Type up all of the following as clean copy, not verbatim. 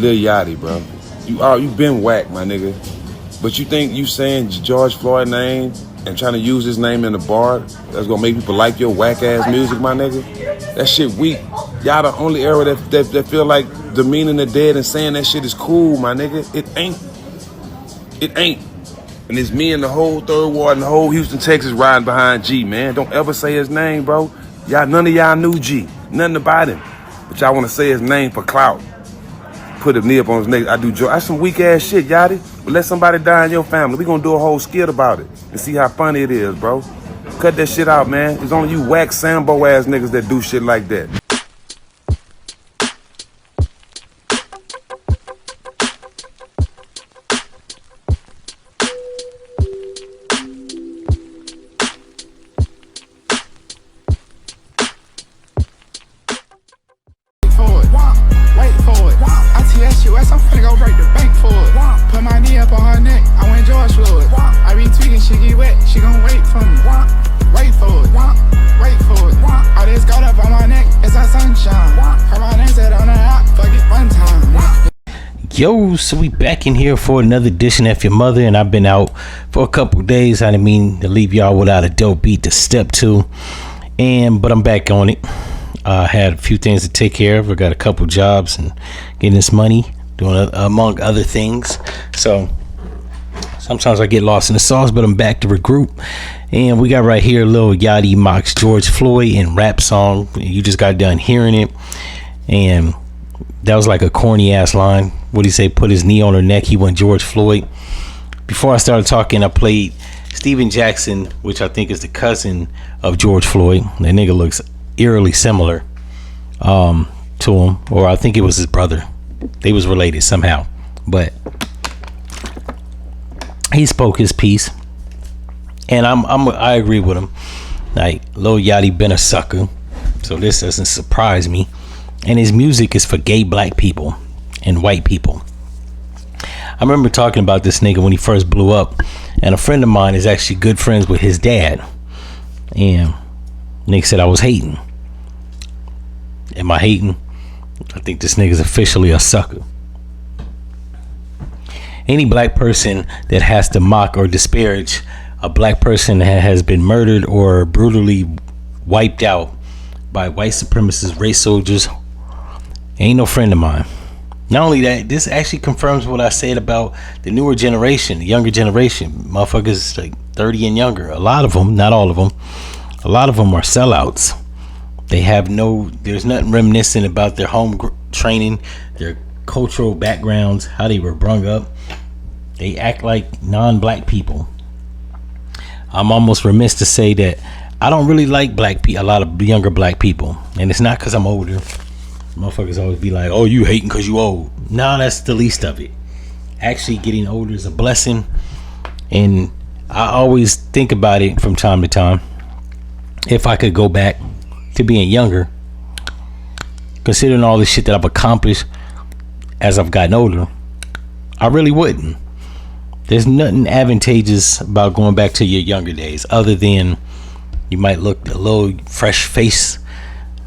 Lil Yachty, bro. You been whack, my nigga. But you think you saying George Floyd name and trying to use his name in the bar that's gonna make people like your whack ass music, my nigga? That shit weak. Y'all the only era that feel like demeaning the dead and saying that shit is cool, my nigga. It ain't. It ain't. And it's me and the whole Third Ward and the whole Houston, Texas riding behind G, man. Don't ever say his name, bro. None of y'all knew G. Nothing about him. But y'all wanna say his name for clout. Put a knee up on his neck. That's some weak ass shit, Yachty. But let somebody die in your family. We gonna do a whole skit about it and see how funny it is, bro. Cut that shit out, man. It's only you whack Sambo ass niggas that do shit like that. Wait for it. I TSUS, I'm finna go break the bank for it. Put my knee up on her neck, I went George Floyd. I be tweaking, she get wet, she gon' wait for me. Wait for it, wait for it. All this gold up on my neck, it's our sunshine. Her my name said on the app, fuck it one time. Yo, so we back in here for another edition of F-ya-Motha, and I've been out for a couple days. I didn't mean to leave y'all without a dope beat to step to, but I'm back on it. I had a few things to take care of. I got a couple jobs and getting this money, doing among other things. So sometimes I get lost in the sauce, but I'm back to regroup. And we got right here Lil Yachty mocks George Floyd in rap song. You just got done hearing it, and that was like a corny ass line. What he say? Put his knee on her neck. He went George Floyd. Before I started talking, I played Steven Jackson, which I think is the cousin of George Floyd. That nigga looks eerily similar to him, or I think it was his brother. They was related somehow, but he spoke his piece, and I agree with him. Like, Lil Yachty been a sucker, so this doesn't surprise me. And his music is for gay black people and white people. I remember talking about this nigga when he first blew up, and a friend of mine is actually good friends with his dad, and Nick said I was hating. Am I hating? I think this nigga's officially a sucker. Any black person that has to mock or disparage a black person that has been murdered or brutally wiped out by white supremacist race soldiers ain't no friend of mine. Not only that, this actually confirms what I said about the newer generation, the younger generation. Motherfuckers like 30 and younger. A lot of them, not all of them, a lot of them are sellouts. They have there's nothing reminiscent about their home training, their cultural backgrounds, how they were brung up. They act like non-black people. I'm almost remiss to say that I don't really like a lot of younger black people. And it's not because I'm older. Motherfuckers always be like, oh, you hating because you old. No, that's the least of it. Actually, getting older is a blessing. And I always think about it from time to time. If I could go back to being younger, considering all the shit that I've accomplished as I've gotten older, I really wouldn't. There's nothing advantageous about going back to your younger days, other than you might look a little fresh face,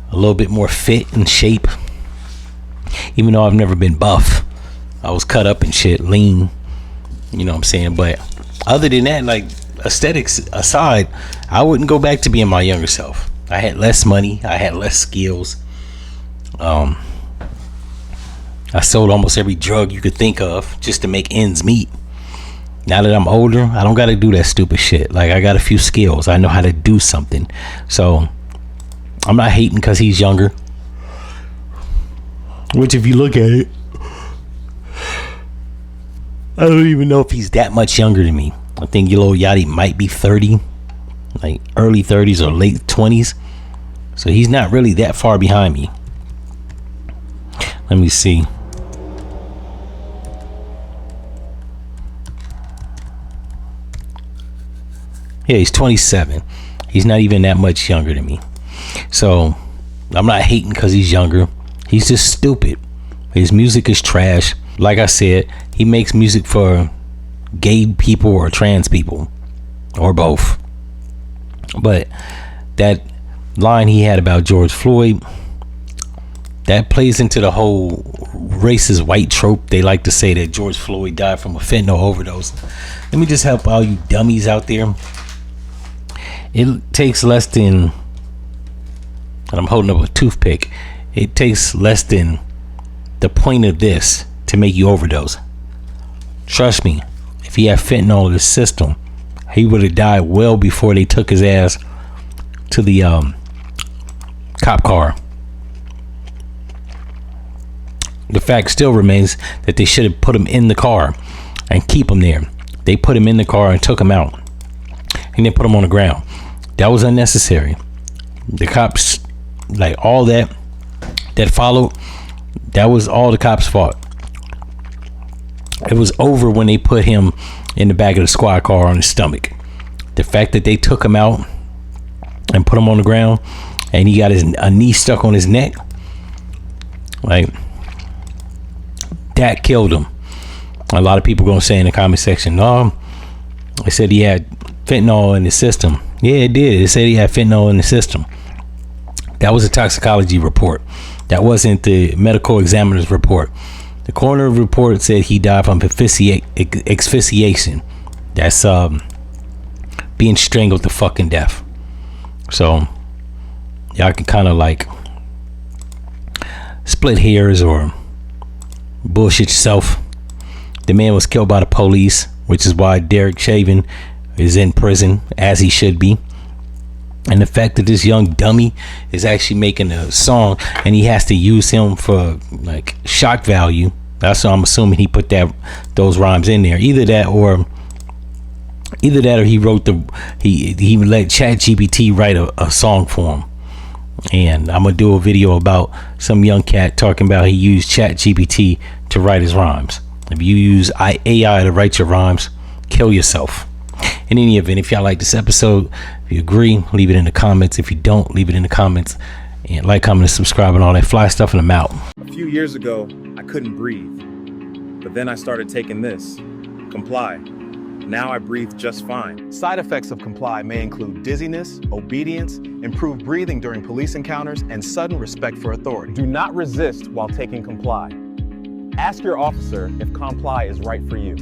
a little bit more fit and shape. Even though I've never been buff, I was cut up and shit, lean, you know what I'm saying? But other than that, like, aesthetics aside, I wouldn't go back to being my younger self. I had less money, I had less skills. I sold almost every drug you could think of just to make ends meet. Now that I'm older, I don't gotta do that stupid shit. Like, I got a few skills, I know how to do something. So I'm not hating because he's younger, which, if you look at it, I don't even know if he's that much younger than me. I think Lil Yachty might be 30, like early 30s or late 20s. So he's not really that far behind me. Let me see. Yeah, he's 27. He's not even that much younger than me. So I'm not hating because he's younger. He's just stupid. His music is trash. Like I said, he makes music for gay people or trans people, or both. But that line he had about George Floyd, that plays into the whole racist white trope. They like to say that George Floyd died from a fentanyl overdose. Let me just help all you dummies out there. It takes less than, and I'm holding up a toothpick, it takes less than the point of this to make you overdose. Trust me, if he had fentanyl in his system, he would have died well before they took his ass to the cop car. The fact still remains that they should have put him in the car and keep him there. They put him in the car and took him out and then put him on the ground. That was unnecessary. The cops, like all that followed, that was all the cops' fault. It was over when they put him in the back of the squad car on his stomach. The fact that they took him out and put him on the ground and he got a knee stuck on his neck, like, that killed him. A lot of people gonna say in the comment section, no, they said he had fentanyl in his system. Yeah, it did. It said he had fentanyl in the system. That was a toxicology report. That wasn't the medical examiner's report. The coroner report said he died from asphyxiation. That's being strangled to fucking death. So y'all can kind of like split hairs or bullshit yourself. The man was killed by the police, which is why Derek Chauvin is in prison, as he should be. And the fact that this young dummy is actually making a song and he has to use him for like shock value, that's what I'm assuming he put those rhymes in there. Either that or he wrote he let ChatGPT write a song for him. And I'm gonna do a video about some young cat talking about he used ChatGPT to write his rhymes. If you use AI to write your rhymes, kill yourself. In any event, if y'all like this episode, if you agree, leave it in the comments. If you don't, leave it in the comments. And like, comment, and subscribe, and all that fly stuff, and I'm out. A few years ago, I couldn't breathe. But then I started taking this, Comply. Now I breathe just fine. Side effects of Comply may include dizziness, obedience, improved breathing during police encounters, and sudden respect for authority. Do not resist while taking Comply. Ask your officer if Comply is right for you.